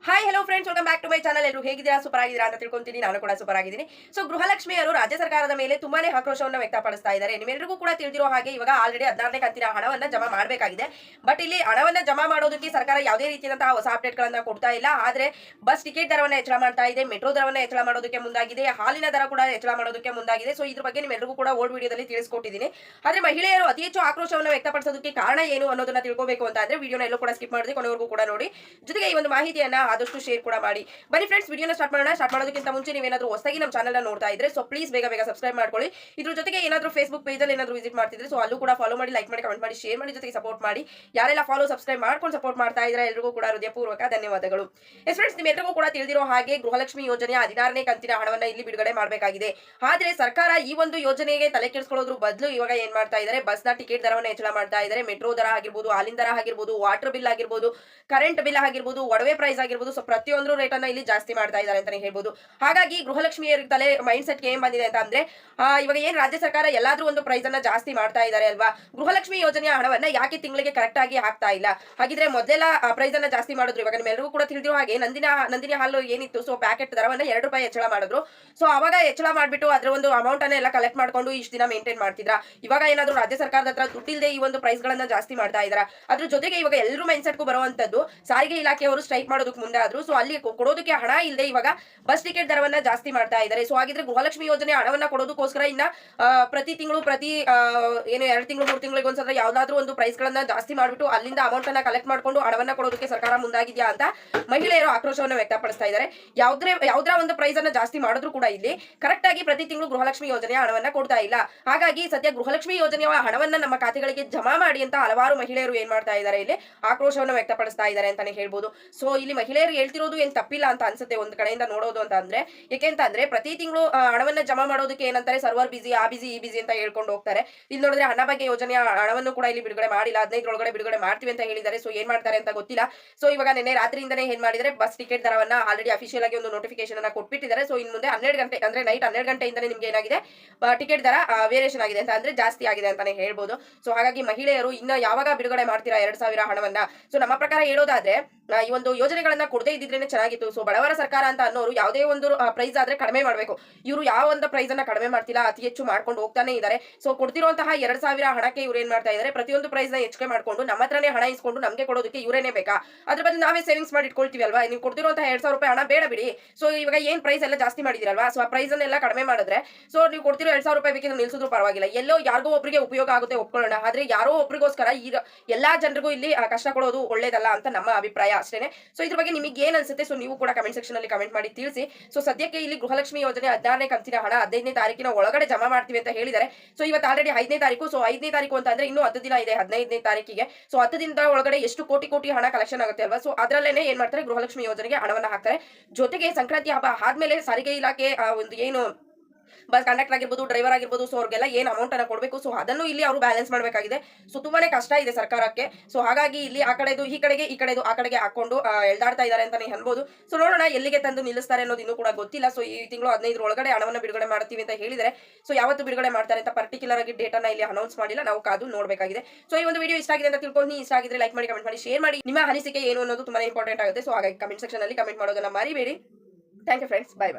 Hi hello friends, welcome back to my channel. ಎಲ್ಲರೂ ಹೇಗಿದ್ದೀರಾ? Super ಆಗಿದ್ದೀರಾ ಅಂತ ತಿಳ್ಕೊಂತೀನಿ. ನಾನು ಕೂಡ ಸೂಪರ್ ಆಗಿದ್ದೀನಿ. ಸೊ ಗೃಹಲಕ್ಷ್ಮಿ ಅವರು ರಾಜ್ಯ ಸರ್ಕಾರದ ಮೇಲೆ ತುಂಬಾನೇ ಆಕ್ರೋಶವನ್ನು ವ್ಯಕ್ತಪಡಿಸ್ತಾ ಇದ್ದಾರೆ. ನಿಮ್ಮೆಲ್ಲರಿಗೂ ಕೂಡ ತಿಳಿದಿರೋ ಹಾಗೆ ಇವಾಗ ಆಲ್ರೆಡಿ 16ನೇ ಕಂತಿನ ಹಣವನ್ನ ಜಮಾ ಮಾಡಬೇಕಾಗಿದೆ. ಬಟ್ ಇಲ್ಲಿ ಹಣವನ್ನ ಜಮಾ ಮಾಡೋದಕ್ಕೆ ಸರ್ಕಾರ ಯಾವುದೇ ರೀತಿಯಾದಂತಹ ಹೊಸ ಅಪ್ಡೇಟ್ ಗಳನ್ನ ಕೊಡ್ತಾ ಇಲ್ಲ. ಆದ್ರೆ ಬಸ್ ಟಿಕೆಟ್ ದರವನ್ನ ಹೆಚ್ಚಳ ಮಾಡ್ತಾ ಇದೆ, ಮೆಟ್ರೋ ದರವನ್ನ ಹೆಚ್ಚಳ ಮಾಡೋದಕ್ಕೆ ಮುಂದಾಗಿದೆ, ಹಾಲಿನ ದರ ಕೂಡ ಹೆಚ್ಚಳ ಮಾಡೋದಕ್ಕೆ ಮುಂದಾಗಿದೆ. ಸೊ ಇದ್ರ ಬಗ್ಗೆ ನಿಮ್ಮೆಲ್ಲರಿಗೂ ಕೂಡ ಓಲ್ಡ್ ವಿಡಿಯೋದಲ್ಲಿ ತಿಳಿಸ್ಕೊಟ್ಟಿದ್ದೀನಿ. ಆದ್ರೆ ಮಹಿಳೆಯರು ಅತಿ ಹೆಚ್ಚು ಆಕ್ರೋಶವನ್ನು ವ್ಯಕ್ತಪಡಿಸೋದಕ್ಕೆ ಕಾರಣ ಏನು ಅನ್ನೋದನ್ನ ತಿಳ್ಕೋಬೇಕು ಅಂತ ಅಂದ್ರೆ ವಿಡಿಯೋನ ಎಲ್ಲೂ ಕೂಡ ಸ್ಕಿಪ್ ಮಾಡದೆ ಕೊನೆವರೆಗೂ ಕೂಡ ನೋಡಿ. ಜೊತೆಗೆ ಈ ಒಂದು ಮಾಹಿತಿಯನ್ನ ಆದಷ್ಟು ಶೇರ್ ಕೂಡ ಮಾಡಿ. ಬನ್ನಿ ಫ್ರೆಂಡ್ಸ್, ವಿಡಿಯೋನ ಸ್ಟಾರ್ಟ್ ಮಾಡೋಣ. ಸ್ಟಾರ್ಟ್ ಮಾಡೋದಕ್ಕಿಂತ ಮುಂಚೆ ನೀವೇನಾದ್ರೂ ಹೊಸದಾಗಿ ನಮ್ಮ ಚಾನಲ್ ನೋಡ್ತಾ ಇದ್ರೆ ಸೊ ಪ್ಲೀಸ್ ಬೇಗ ಸಬ್ಸ್ಕ್ರೈಬ್ ಮಾಡ್ಕೊಳ್ಳಿ. ಇದ್ರ ಜೊತೆಗೆ ಏನಾದ್ರೂ ಫೇಸ್ಬುಕ್ ಪೇಜ್ ಅಲ್ಲಿ ಏನಾದ್ರೂ ವಿಸಿಟ್ ಮಾಡ್ತಿದ್ರೆ ಸೊ ಅಲ್ಲೂ ಕೂಡ ಫಾಲೋ ಮಾಡಿ, ಲೈಕ್ ಮಾಡಿ, ಕಮೆಂಟ್ ಮಾಡಿ, ಶೇರ್ ಮಾಡಿ, ಜೊತೆಗೆ ಸಪೋರ್ಟ್ ಮಾಡಿ. ಯಾರೆಲ್ಲ ಫಾಲೋ ಸಬ್ಸ್ಕ್ರೈಬ್ ಮಾಡ್ಕೊಂಡು ಸಪೋರ್ಟ್ ಮಾಡ್ತಾ ಇದ್ರೆ ಎಲ್ಲರಿಗೂ ಕೂಡ ಹೃದಯಪೂರ್ವಕ ಧನ್ಯವಾದಗಳು. ಎಸ್ ಫ್ರೆಂಡ್ಸ್, ನಿಮ್ಮೆಲ್ಲರಿಗೂ ಕೂಡ ತಿಳಿದಿರೋ ಹಾಗೆ ಗೃಹಲಕ್ಷ್ಮಿ ಯೋಜನೆಯ 16ನೇ ಕಂತಿನ ಹಣವನ್ನ ಇಲ್ಲಿ ಬಿಡುಗಡೆ ಮಾಡಬೇಕಾಗಿದೆ. ಆದ್ರೆ ಸರ್ಕಾರ ಈ ಒಂದು ಯೋಜನೆಗೆ ತಲೆ ಕೆಡಿಸ್ಕೊಳ್ಳೋದ್ರ ಬದಲು ಇವಾಗ ಏನ್ ಮಾಡ್ತಾ ಇದ್ದಾರೆ, ಬಸ್ ನ ಟಿಕೆಟ್ ದರವನ್ನ ಹೆಚ್ಚಳ ಮಾಡ್ತಾ ಇದ್ದಾರೆ. ಮೆಟ್ರೋ ದರ ಆಗಿರ್ಬೋದು, ಹಾಲಿನ ದರ ಆಗಿರ್ಬೋದು, ವಾಟರ್ ಬಿಲ್ ಆಗಿರ್ಬೋದು, ಕರೆಂಟ್ ಬಿಲ್ ಆಗಿರ್ಬೋದು, ಒಡವೆ ಪ್ರೈಸ್ ಆಗಿರ್ಬೋದು, ಸೊ ಪ್ರತಿಯೊಂದು ರೇಟ್ ಅನ್ನ ಇಲ್ಲಿ ಜಾಸ್ತಿ ಮಾಡ್ತಾ ಇದ್ದಾರೆ ಅಂತಾನೆ ಹೇಳ್ಬೋದು. ಹಾಗಾಗಿ ಗೃಹಲಕ್ಷ್ಮಿಯರ ತಲೆ ಮೈಂಡ್ ಸೆಟ್ ಏನ್ ಬಂದಿದೆ ಅಂತ ಅಂದ್ರೆ ಇವಾಗ ಏನ್ ರಾಜ್ಯ ಸರ್ಕಾರ ಎಲ್ಲಾದ್ರೂ ಒಂದು ಪ್ರೈಸ್ ಅನ್ನ ಜಾಸ್ತಿ ಮಾಡ್ತಾ ಇದ್ದಾರೆ ಅಲ್ವಾ, ಗೃಹಲಕ್ಷ್ಮಿ ಯೋಜನೆಯ ಹಣವನ್ನ ಯಾಕೆ ತಿಂಗಳಿಗೆ ಕರೆಕ್ಟ್ ಆಗಿ ಹಾಕ್ತಾ ಇಲ್ಲ? ಹಾಗಿದ್ರೆ ಮೊದಲೆಲ್ಲ ಪ್ರೈಸ್ ಅನ್ನ ಜಾಸ್ತಿ ಮಾಡಿದ್ರು. ಇವಾಗ ನಿಮ್ಮೆಲ್ಲರಿಗೂ ಕೂಡ ತಿಳಿದಿರೋ ಹಾಗೆ ನಂದಿನಿ ಹಾಲು ಏನಿತ್ತು, ಸೊ ಪ್ಯಾಕೆಟ್ ದರವನ್ನ 2 ರೂಪಾಯಿ ಹೆಚ್ಚಳ ಮಾಡಿದ್ರು. ಸೊ ಅವಾಗ ಹೆಚ್ಚಳ ಮಾಡ್ಬಿಟ್ಟು ಅದ್ರ ಒಂದು ಅಮೌಂಟ್ ಅನ್ನ ಎಲ್ಲ ಕಲೆಕ್ಟ್ ಮಾಡ್ಕೊಂಡು ಇಷ್ಟು ದಿನ ಮೇಂಟೈನ್ ಮಾಡ್ತಿದ್ರ. ಇವಾಗ ಏನಾದ್ರು ರಾಜ್ಯ ಸರ್ಕಾರದ ಹತ್ರ ದುಡ್ಡಿಲ್ಲದೆ ಈ ಒಂದು ಪ್ರೈಸ್ ಗಳನ್ನ ಜಾಸ್ತಿ ಮಾಡ್ತಾ ಇದ್ರ. ಅದ್ರ ಜೊತೆಗೆ ಇವಾಗ ಎಲ್ಲರೂ ಮೈಂಡ್ ಸೆಟ್ಗೂ ಬರುವಂತದ್ದು, ಸಾರಿಗೆ ಇಲಾಖೆಯವರು ಸ್ಟ್ರೈಕ್ ಮಾಡೋದಕ್ಕೆ ಮುಂದೆ ಆದ್ರು. ಸೊ ಅಲ್ಲಿ ಕೊಡೋದಕ್ಕೆ ಹಣ ಇಲ್ಲದೆ ಇವಾಗ ಬಸ್ ಟಿಕೆಟ್ ದರವನ್ನ ಜಾಸ್ತಿ ಮಾಡ್ತಾ ಇದ್ದಾರೆ. ಸೊ ಹಾಗಿದ್ರೆ ಗೃಹಲಕ್ಷ್ಮಿ ಯೋಜನೆ ಹಣವನ್ನ ಕೊಡೋದಕ್ಕೋಸ್ಕರ ಇನ್ನ ಪ್ರತಿ ತಿಂಗಳು ಏನು 2 ತಿಂಗಳು 3 ತಿಂಗಳಿಗೆ ಒಂದ್ಸಲ ಯಾವ್ದಾದ್ರು ಒಂದು ಪ್ರೈಸ್ ಗಳನ್ನ ಜಾಸ್ತಿ ಮಾಡ್ಬಿಟ್ಟು ಅಲ್ಲಿಂದ ಅಮೌಂಟ್ ಅನ್ನ ಕಲೆಕ್ಟ್ ಮಾಡ್ಕೊಂಡು ಹಣವನ್ನ ಕೊಡೋದಕ್ಕೆ ಸರ್ಕಾರ ಮುಂದಾಗಿದ್ಯಾ ಅಂತ ಮಹಿಳೆಯರು ಆಕ್ರೋಶವನ್ನು ವ್ಯಕ್ತಪಡಿಸ್ತಾ ಇದ್ದಾರೆ. ಯಾವ್ದ್ರ ಒಂದು ಪ್ರೈಸ್ ಅನ್ನ ಜಾಸ್ತಿ ಮಾಡಿದ್ರು ಕೂಡ ಇಲ್ಲಿ ಕರೆಕ್ಟ್ ಆಗಿ ಪ್ರತಿ ತಿಂಗಳು ಗೃಹಲಕ್ಷ್ಮಿ ಯೋಜನೆಯ ಹಣವನ್ನ ಕೊಡ್ತಾ ಇಲ್ಲ. ಹಾಗಾಗಿ ಸದ್ಯ ಗೃಹಲಕ್ಷ್ಮಿ ಯೋಜನೆಯ ಹಣವನ್ನ ನಮ್ಮ ಖಾತೆಗಳಿಗೆ ಜಮಾ ಮಾಡಿ ಅಂತ ಹಲವಾರು ಮಹಿಳೆಯರು ಏನ್ ಮಾಡ್ತಾ ಇದ್ದಾರೆ, ಇಲ್ಲಿ ಆಕ್ರೋಶವನ್ನು ವ್ಯಕ್ತಪಡಿಸ್ತಾ ಇದ್ದಾರೆ ಅಂತಾನೆ ಹೇಳ್ಬೋದು. ಸೊ ಇಲ್ಲಿ ಮಹಿಳೆಯರು ಹೇಳ್ತಿರೋದು ಏನ್ ತಪ್ಪಿಲ್ಲ ಅಂತ ಅನ್ಸುತ್ತೆ ಒಂದ್ ಕಡೆಯಿಂದ ನೋಡೋದು ಅಂತ ಅಂದ್ರೆ. ಯಾಕೆಂತಂದ್ರೆ ಪ್ರತಿ ತಿಂಗಳು ಹಣವನ್ನ ಜಮಾ ಮಾಡೋದಕ್ಕೆ ಏನಂತಾರೆ, ಸರ್ವರ್ ಬಿಸಿ, ಆ ಬಿಸಿ, ಈ ಬಿಸಿ ಅಂತ ಹೇಳ್ಕೊಂಡು ಹೋಗ್ತಾರೆ. ಇಲ್ಲಿ ನೋಡಿದ್ರೆ ಅನ್ನಭಾಗ್ಯ ಯೋಜನೆಯ ಹಣವನ್ನು ಕೂಡ ಇಲ್ಲಿ ಬಿಡುಗಡೆ ಮಾಡಿಲ್ಲ. 15 ಒಳಗಡೆ ಬಿಡುಗಡೆ ಮಾಡ್ತೀವಿ ಅಂತ ಹೇಳಿದ್ದಾರೆ. ಸೊ ಏನ್ ಮಾಡ್ತಾರೆ ಅಂತ ಗೊತ್ತಿಲ್ಲ. ಸೊ ಇವಾಗ ನಿನ್ನೆ ರಾತ್ರಿಯಿಂದನೇ ಏನ್ ಮಾಡಿದ್ರೆ, ಬಸ್ ಟಿಕೆಟ್ ದರವನ್ನ ಆಲ್ರೆಡಿ ಅಫಿಷಿಯಲ್ ಆಗಿ ಒಂದು ನೋಟಿಫಿಕೇಶನ್ ಅನ್ನ ಕೊಟ್ಬಿಟ್ಟಿದ್ದಾರೆ. ಸೊ ಇನ್ ಮುಂದೆ 12 ಗಂಟೆ ಅಂದ್ರೆ ನೈಟ್ 12 ಗಂಟೆಯಿಂದನೇ ನಿಮ್ಗೆ ಏನಾಗಿದೆ, ಟಿಕೆಟ್ ದರ ವೇರಿಯೇಷನ್ ಆಗಿದೆ ಅಂತ ಅಂದ್ರೆ ಜಾಸ್ತಿ ಆಗಿದೆ ಅಂತಾನೆ ಹೇಳ್ಬೋದು. ಸೊ ಹಾಗಾಗಿ ಮಹಿಳೆಯರು ಇನ್ನ ಯಾವಾಗ ಬಿಡುಗಡೆ ಮಾಡ್ತೀರಾ 2,000 ಹಣವನ್ನ? ಸೊ ನಮ್ಮ ಪ್ರಕಾರ ಹೇಳೋದಾದ್ರೆ ಈ ಒಂದು ಯೋಜನೆಗಳನ್ನ ಕೊಡದೇ ಇದ್ದಿದ್ರೇನೆ ಚೆನ್ನಾಗಿತ್ತು. ಸೊ ಬಡವರ ಸರ್ಕಾರ ಅಂತ ಅನ್ನೋರು ಯಾವುದೇ ಒಂದು ಪ್ರೈಸ್ ಆದ್ರೆ ಕಡಿಮೆ ಮಾಡ್ಬೇಕು. ಇವರು ಯಾವ ಒಂದು ಪ್ರೈಸ್ ಅನ್ನ ಕಡಿಮೆ ಮಾಡ್ತಿಲ್ಲ, ಅತಿ ಹೆಚ್ಚು ಮಾಡ್ಕೊಂಡು ಹೋಗ್ತಾನೆ ಇದ್ದಾರೆ. ಸೊ ಕೊಡ್ತಿರುವಂತಹ 2,000 ಹಣಕ್ಕೆ ಇವ್ರು ಏನ್ ಮಾಡ್ತಾ ಇದ್ದಾರೆ, ಪ್ರತಿಯೊಂದು ಪ್ರೈಸ್ ನ ಹೆಚ್ಚಿಗೆ ಮಾಡ್ಕೊಂಡು ನಮ್ಮ ಹತ್ರನೇ ಹಣ ಇಸ್ಕೊಂಡು ನಮ್ಗೆ ಕೊಡೋದಕ್ಕೆ ಇವರೇನೆ ಬೇಕಾ? ಅದ್ರ ಬದಲು ನಾವೇ ಸೇವಿಂಗ್ಸ್ ಮಾಡಿ ಇಟ್ಕೊಳ್ತೀವಿ ಅಲ್ವಾ. ನೀವು ಕೊಡ್ತಿರುವಂತಹ 2,000 ರೂಪಾಯಿ ಹಣ ಬೇಡ ಬಿಡಿ. ಸೊ ಇವಾಗ ಏನ್ ಪ್ರೈಸ್ ಎಲ್ಲ ಜಾಸ್ತಿ ಮಾಡಿದಿರಲ್ವಾ, ಸೊ ಆ ಪ್ರೈಸ್ ಅನ್ನೆಲ್ಲ ಕಡಿಮೆ ಮಾಡಿದ್ರೆ ಸೊ ನೀವು ಕೊಡ್ತಿರೋ 2,000 ರೂಪಾಯಿ ಬೇಕಿದ್ರೆ ನಿಲ್ಸಿದ್ರು ಪರವಾಗಿಲ್ಲ. ಎಲ್ಲೋ ಯಾರಿಗೋ ಒಬ್ಬರಿಗೆ ಉಪಯೋಗ ಆಗುತ್ತೆ ಒಪ್ಕೊಳ್ಳೋಣ. ಆದ್ರೆ ಯಾರೋ ಒಬ್ರಿಗೋಸ್ಕರ ಈಗ ಎಲ್ಲಾ ಜನರಿಗೂ ಇಲ್ಲಿ ಕಷ್ಟ ಕೊಡೋದು ಒಳ್ಳೇದಲ್ಲ ಅಂತ ನಮ್ಮ ಅಭಿಪ್ರಾಯ ಅಷ್ಟೇನೆ. ಸೊ ಇದ್ರ ಬಗ್ಗೆ ನಿಮಗೆ ಏನ್ ಅನ್ಸುತ್ತೆ, ಸೊ ನೀವು ಕೂಡ ಕಮೆಂಟ್ ಸೆಕ್ಷನ್ ಅಲ್ಲಿ ಕಮೆಂಟ್ ಮಾಡಿ ತಿಳಿಸಿ. ಸೊ ಸದ್ಯಕ್ಕೆ ಇಲ್ಲಿ ಗೃಹಲಕ್ಷ್ಮಿ ಯೋಜನೆ 16ನೇ ಕಂತಿನ ಹಣ 15ನೇ ತಾರೀಕಿನ ಒಳಗಡೆ ಜಮಾ ಮಾಡ್ತೀವಿ ಅಂತ ಹೇಳಿದ್ದಾರೆ. ಸೊ ಇವತ್ತು ಆಲ್ರೆಡಿ 5ನೇ ತಾರೀಕು. ಸೊ 5ನೇ ತಾರೀಕು ಅಂತ ಅಂದ್ರೆ ಇನ್ನೂ 10 ದಿನ ಇದೆ 15ನೇ ತಾರೀಕಿಗೆ. ಸೊ 10 ದಿನದ ಒಳಗಡೆ ಎಷ್ಟು ಕೋಟಿ ಹಣ ಕಲೆಕ್ಷನ್ ಆಗುತ್ತೆ ಅಲ್ವಾ. ಸೊ ಅದ್ರಲ್ಲೇನೆ ಏನ್ ಮಾಡ್ತಾರೆ, ಗೃಹಲಕ್ಷ್ಮಿ ಯೋಜನೆಗೆ ಹಣವನ್ನ ಹಾಕ್ತಾರೆ. ಜೊತೆಗೆ ಸಂಕ್ರಾಂತಿ ಹಬ್ಬ ಆದ್ಮೇಲೆ ಸಾರಿಗೆ ಇಲಾಖೆ ಒಂದು ಏನು ಬಸ್ ಕಂಡಕ್ಟರ್ ಆಗಿರ್ಬೋದು, ಡ್ರೈವರ್ ಆಗಿರ್ಬೋದು, ಸೊ ಅವ್ರಿಗೆಲ್ಲ ಏನ್ ಅಮೌಂಟ್ ಅನ್ನ ಕೊಡಬೇಕು, ಸೊ ಅದನ್ನು ಇಲ್ಲಿ ಅವರು ಬ್ಯಾಲೆನ್ಸ್ ಮಾಡಬೇಕಾಗಿದೆ. ಸೊ ತುಂಬಾನೇ ಕಷ್ಟ ಇದೆ ಸರ್ಕಾರಕ್ಕೆ. ಸೊ ಹಾಗಾಗಿ ಇಲ್ಲಿ ಆ ಕಡೆದು ಈ ಕಡೆದು ಆ ಕಡೆಗೆ ಹಾಕೊಂಡು ಎಳ್ದಾಡ್ತಾ ಇದ್ದಾರೆ ಅಂತಾನೆ ಅನ್ಬೋದು. ಸೊ ನೋಡೋಣ ಎಲ್ಲಿಗೆ ತಂದು ನಿಲ್ಲಿಸ್ತಾರೆ ಅನ್ನೋದು ಇನ್ನೂ ಕೂಡ ಗೊತ್ತಿಲ್ಲ. ಸೊ ಈ ತಿಂಗಳು 15 ಒಳಗಡೆ ಹಣವನ್ನು ಬಿಡುಗಡೆ ಮಾಡ್ತೀವಿ ಅಂತ ಹೇಳಿದರೆ, ಸೊ ಯಾವತ್ತು ಬಿಡುಗಡೆ ಮಾಡ್ತಾರೆ ಅಂತ ಪರ್ಟಿಕ್ಯುಲರ್ ಆಗಿ ಡೇಟ್ ಅನ್ನ ಇಲ್ಲಿ ಅನೌನ್ಸ್ ಮಾಡಿಲ್ಲ. ನಾವು ಕಾದು ನೋಡಬೇಕಾಗಿದೆ. ಸೊ ಈ ಒಂದು ವಿಡಿಯೋ ಇಷ್ಟ ಆಗಿದೆ ಅಂತ ತಿಳ್ಕೊಂಡು, ಇಷ್ಟ ಆಗಿದ್ರೆ ಲೈಕ್ ಮಾಡಿ, ಕಮೆಂಟ್ ಮಾಡಿ, ಶೇರ್ ಮಾಡಿ. ನಿಮ್ಮ ಅನಿಸಿಕೆ ಏನು ಅನ್ನೋದು ತುಂಬಾ ಇಂಪಾರ್ಟೆಂಟ್ ಆಗುತ್ತೆ. ಸೊ ಹಾಗಾಗಿ ಕಮೆಂಟ್ ಸೆಕ್ಷನ್ ಅಲ್ಲಿ ಕಮೆಂಟ್ ಮಾಡೋದನ್ನ ಮರಿಬೇಡಿ. Thank you friends, by.